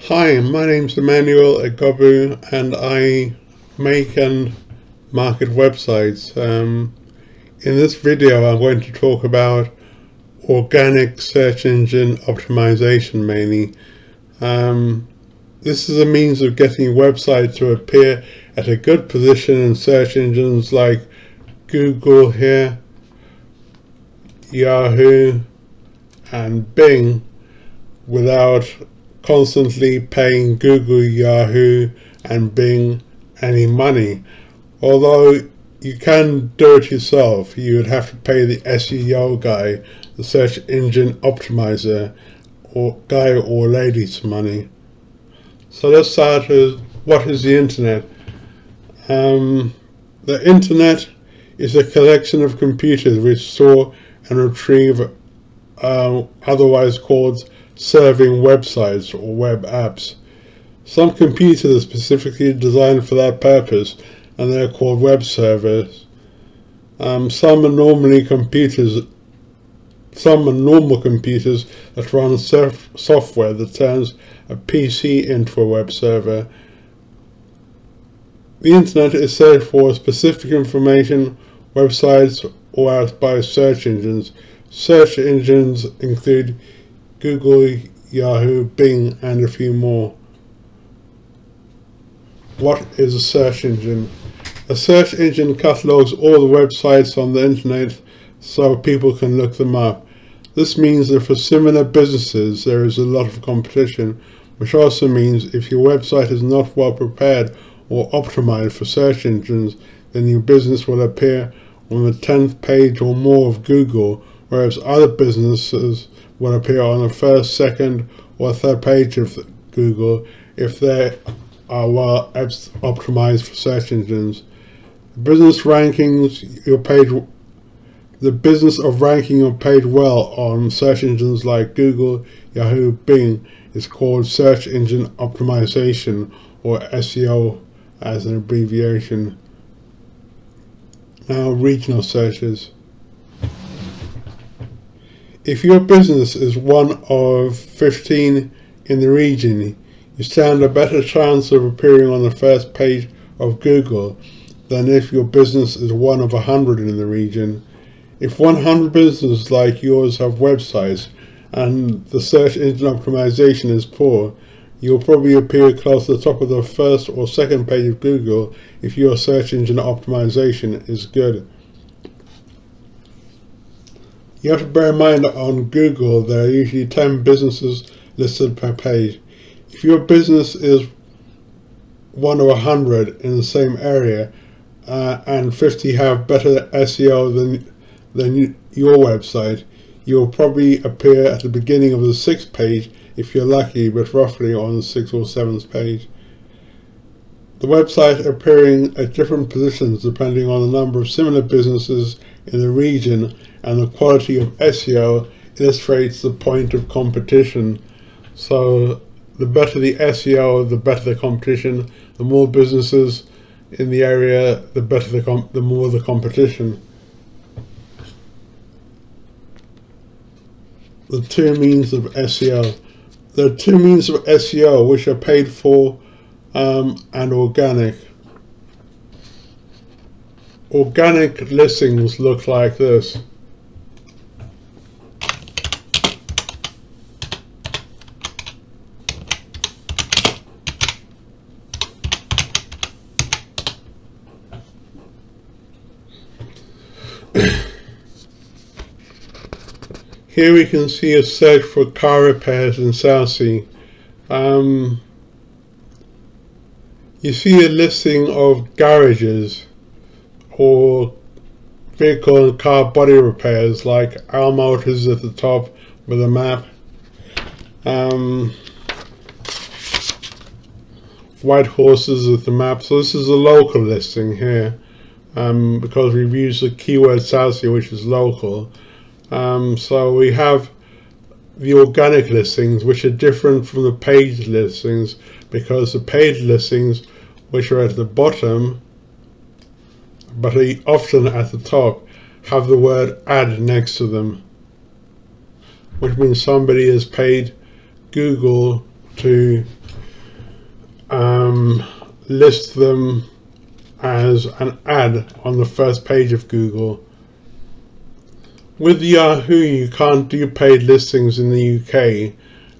Hi, my name's Emmanuel Adobe and I make and market websites. In this video I'm going to talk about organic search engine optimization mainly. This is a means of getting websites to appear at a good position in search engines like Google here, Yahoo and Bing without constantly paying Google, Yahoo and Bing any money. Although you can do it yourself, you would have to pay the SEO guy, the search engine optimizer or guy or lady, some money. So let's start with what is the internet. The internet is a collection of computers which store and retrieve otherwise called serving websites or web apps. Some computers are specifically designed for that purpose and they're called web servers. Some are normal computers that run software that turns a PC into a web server. The internet is searched for specific information, websites, or by search engines. Search engines include Google, Yahoo, Bing, and a few more. What is a search engine? A search engine catalogs all the websites on the internet so people can look them up. This means that for similar businesses there is a lot of competition, which also means if your website is not well prepared or optimized for search engines, then your business will appear on the 10th page or more of Google, whereas other businesses will appear on the first, second, or third page of Google if they are well optimized for search engines. The business of ranking your page well on search engines like Google, Yahoo, Bing is called search engine optimization, or SEO as an abbreviation. Now, regional searches. If your business is one of 15 in the region, you stand a better chance of appearing on the first page of Google than if your business is one of 100 in the region. If 100 businesses like yours have websites and the search engine optimization is poor, you'll probably appear close to the top of the first or second page of Google if your search engine optimization is good. You have to bear in mind that on Google there are usually 10 businesses listed per page. If your business is one of 100 in the same area and 50 have better SEO than your website, you'll probably appear at the beginning of the 6th page if you're lucky, but roughly on the 6th or 7th page. The website appearing at different positions depending on the number of similar businesses in the region and the quality of SEO illustrates the point of competition. So the better the SEO, the better the competition. The more businesses in the area, the better the more the competition. The two means of SEO. There are two means of SEO which are paid for and organic. Organic listings look like this. Here we can see a search for car repairs in Southsea. You see a listing of garages or vehicle and car body repairs like Al Motors at the top with a map. White Horses with the map. So this is a local listing here because we've used the keyword Southsea, which is local. So we have the organic listings, which are different from the paid listings because the paid listings, which are at the bottom but are often at the top, have the word ad next to them, which means somebody has paid Google to list them as an ad on the first page of Google. With Yahoo you can't do paid listings in the UK,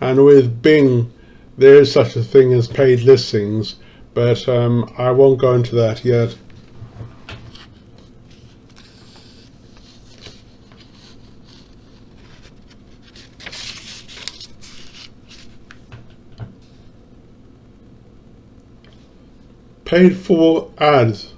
and with Bing there is such a thing as paid listings, but I won't go into that yet. Paid for ads.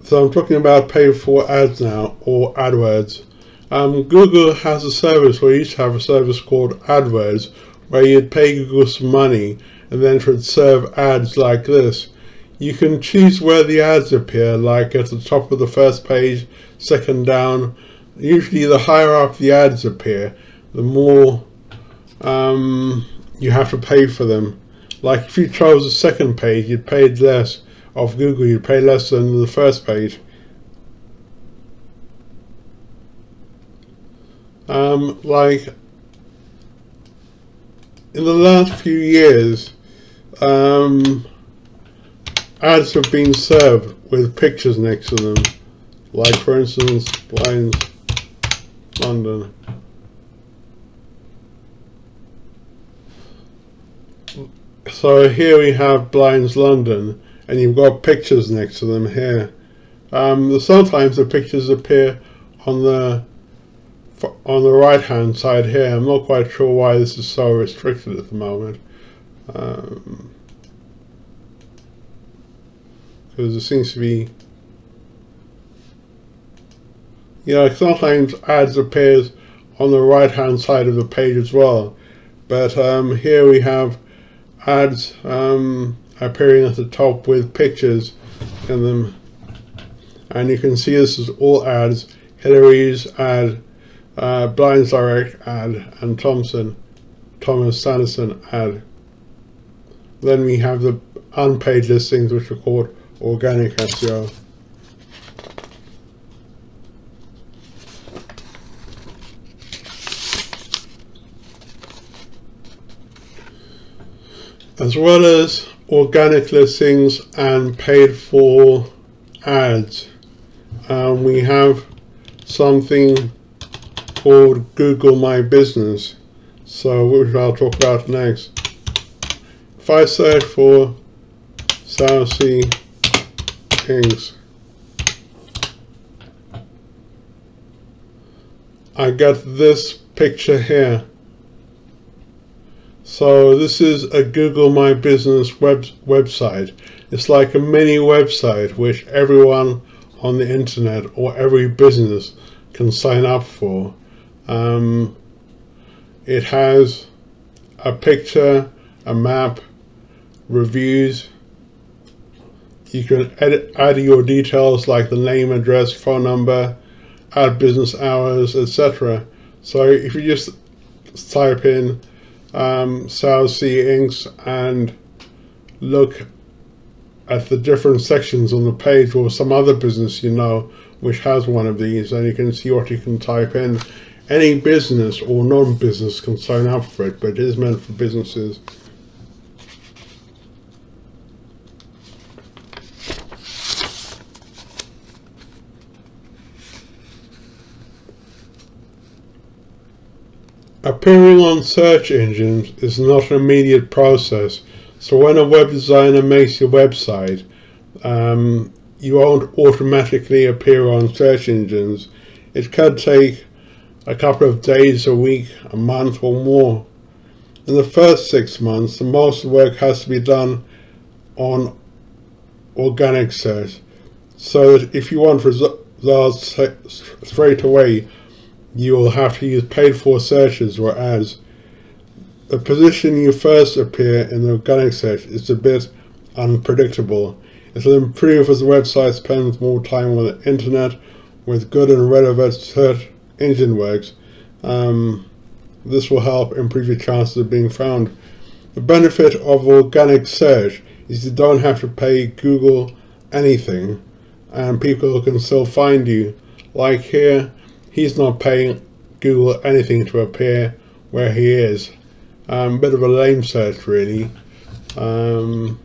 So I'm talking about paid for ads now, or AdWords. Google has a service, or used to have a service called AdWords, where you'd pay Google some money and then it would serve ads like this. You can choose where the ads appear, like at the top of the first page, second down. Usually the higher up the ads appear, the more you have to pay for them. Like if you chose the second page, you'd pay less. Of Google, you'd pay less than the first page. Like in the last few years, ads have been served with pictures next to them. Like for instance, Blinds London. So here we have Blinds London, and you've got pictures next to them here. Sometimes the pictures appear on the right hand side here. I'm not quite sure why this is so restricted at the moment, because it seems to be, sometimes ads appears on the right hand side of the page as well, but here we have ads appearing at the top with pictures in them, and you can see this is all ads. Hillary's ad, Blinds Direct ad, and Thomas Sanderson ad. Then we have the unpaid listings, which are called organic SEO. As well as organic listings and paid for ads, we have something called Google My Business, which I'll talk about next. If I search for South Sea Inks, I get this picture here. So this is a Google My Business website. It's like a mini website which everyone on the internet or every business can sign up for. It has a picture, a map, reviews. You can add your details like the name, address, phone number, add business hours, etc. So if you just type in South Sea Inks and look at the different sections on the page, or some other business which has one of these, and you can see what you can type in. Any business or non-business can sign up for it, but it is meant for businesses. Appearing on search engines is not an immediate process, so when a web designer makes your website, you won't automatically appear on search engines. It could take a couple of days, a week, a month or more. In the first 6 months, the most of the work has to be done on organic search, so that if you want results straight away, you will have to use paid for searches or ads. The position you first appear in the organic search is a bit unpredictable. It will improve as the website spends more time on the internet with good and relevant search engine works. This will help improve your chances of being found. The benefit of organic search is you don't have to pay Google anything, and people can still find you. Like here, he's not paying Google anything to appear where he is. Bit of a lame search really. So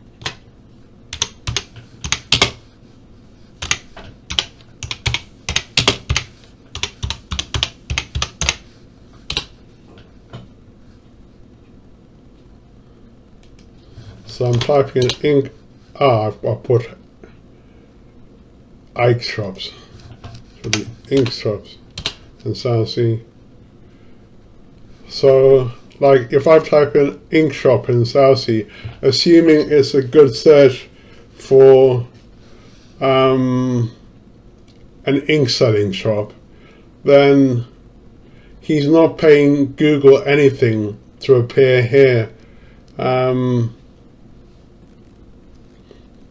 I'm typing in ink. I put ink shops. So the ink shops in South Sea. So, like, if I type in ink shop in South Sea, assuming it's a good search for an ink selling shop, then he's not paying Google anything to appear here.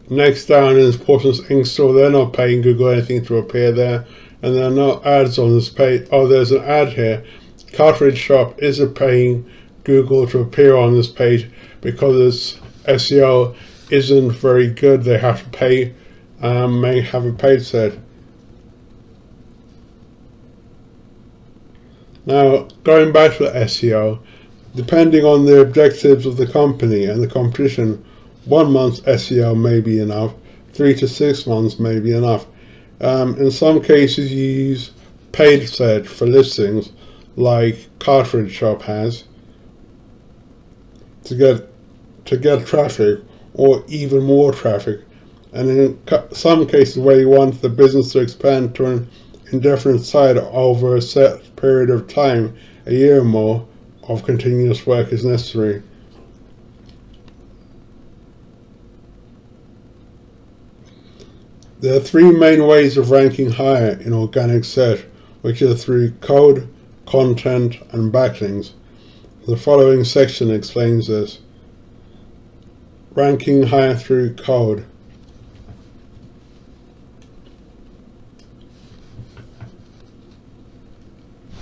Next down is Portsmouth Ink Store. They're not paying Google anything to appear there, and there are no ads on this page. Oh, there's an ad here. Cartridge Shop isn't paying Google to appear on this page because its SEO isn't very good. They have to pay, may have a paid set. Now, going back to the SEO, depending on the objectives of the company and the competition, 1 month's SEO may be enough, 3 to 6 months may be enough. In some cases, you use paid search for listings, like Cartridge Shop has, to get traffic or even more traffic. And in some cases where you want the business to expand to an indefinite site over a set period of time, a year or more of continuous work is necessary. There are 3 main ways of ranking higher in organic search, which are through code, content, and backlinks. The following section explains this. Ranking higher through code.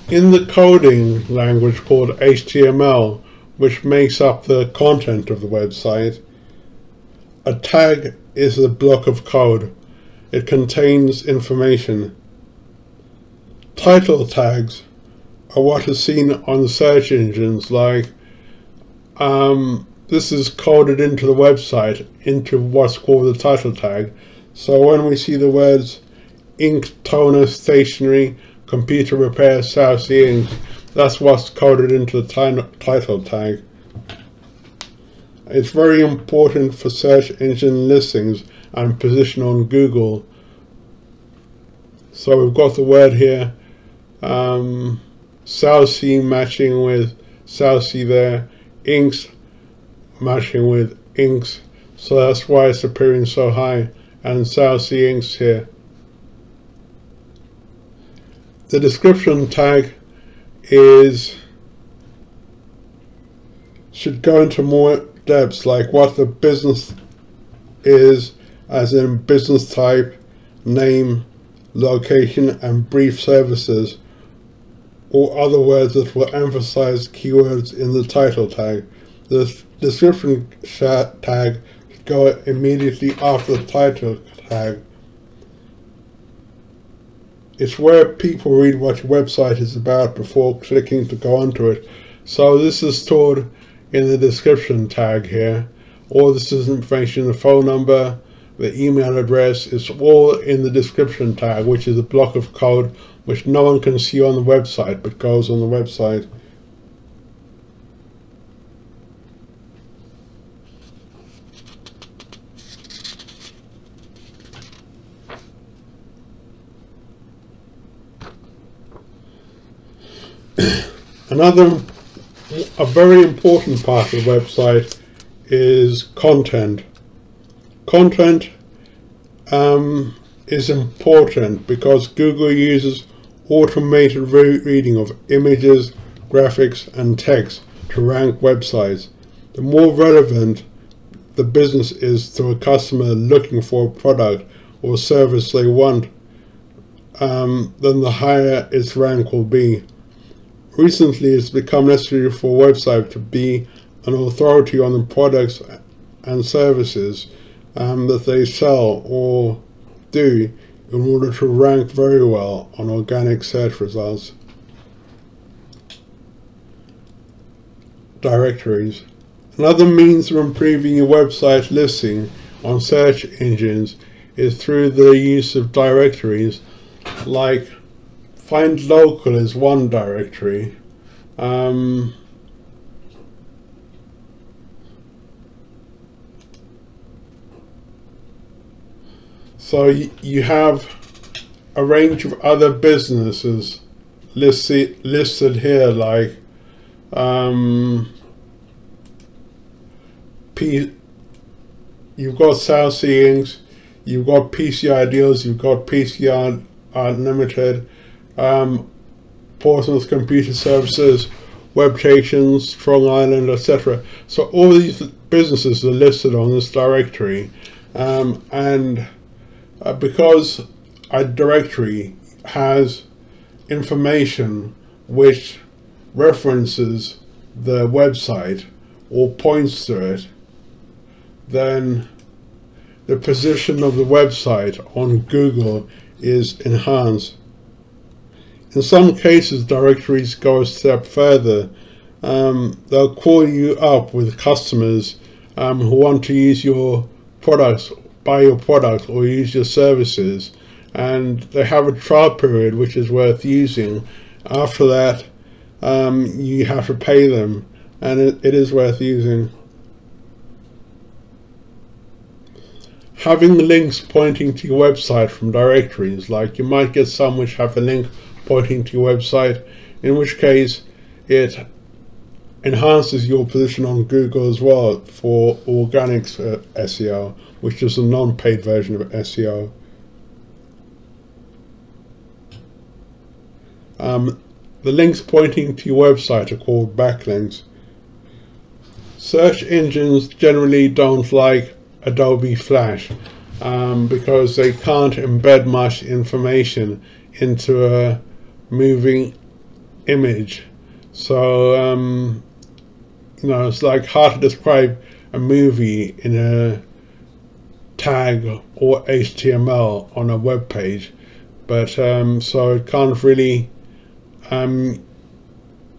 In the coding language called HTML, which makes up the content of the website, a tag is a block of code. It contains information. Title tags are what is seen on the search engines, like this is coded into the website into what's called the title tag. So when we see the words ink, toner, stationery, computer repair, South Sea Ink, that's what's coded into the title tag. It's very important for search engine listings and position on Google. So we've got the word here, South Sea matching with South Sea there, inks matching with inks, so that's why it's appearing so high, and South Sea Inks here. The description tag should go into more depths, like what the business is, as in business type, name, location, and brief services, or other words that will emphasize keywords in the title tag. The description tag should go immediately after the title tag. It's where people read what your website is about before clicking to go onto it. So this is stored in the description tag here. All this is information, the phone number, the email address, it's all in the description tag, which is a block of code which no one can see on the website but goes on the website. A very important part of the website is content. Content is important because Google uses automated reading of images, graphics, and text to rank websites. The more relevant the business is to a customer looking for a product or service they want, then the higher its rank will be. Recently, it's become necessary for a website to be an authority on the products and services that they sell or do in order to rank very well on organic search results. Directories. Another means of improving your website listing on search engines is through the use of directories. Like Find Local is one directory. So you have a range of other businesses listed here, like you've got South Seeings, you've got PC Ideals, you've got PC Unlimited, Portsmouth Computer Services, Webtations, Strong Island, etc. So all these businesses are listed on this directory, because a directory has information which references the website or points to it, then the position of the website on Google is enhanced. In some cases, directories go a step further. They'll call you up with customers who want to use your products, buy your products, or use your services, and they have a trial period which is worth using. After that, you have to pay them, and it is worth using. Having links pointing to your website from directories, like you might get some which have a link pointing to your website, in which case it enhances your position on Google as well for organic SEO, which is a non-paid version of SEO. The links pointing to your website are called backlinks. Search engines generally don't like Adobe Flash because they can't embed much information into a moving image. So it's like hard to describe a movie in a tag or HTML on a web page, but so it can't really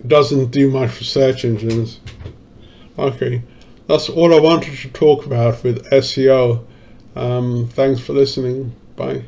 doesn't do much for search engines. Okay, that's all I wanted to talk about with SEO. Thanks for listening. Bye.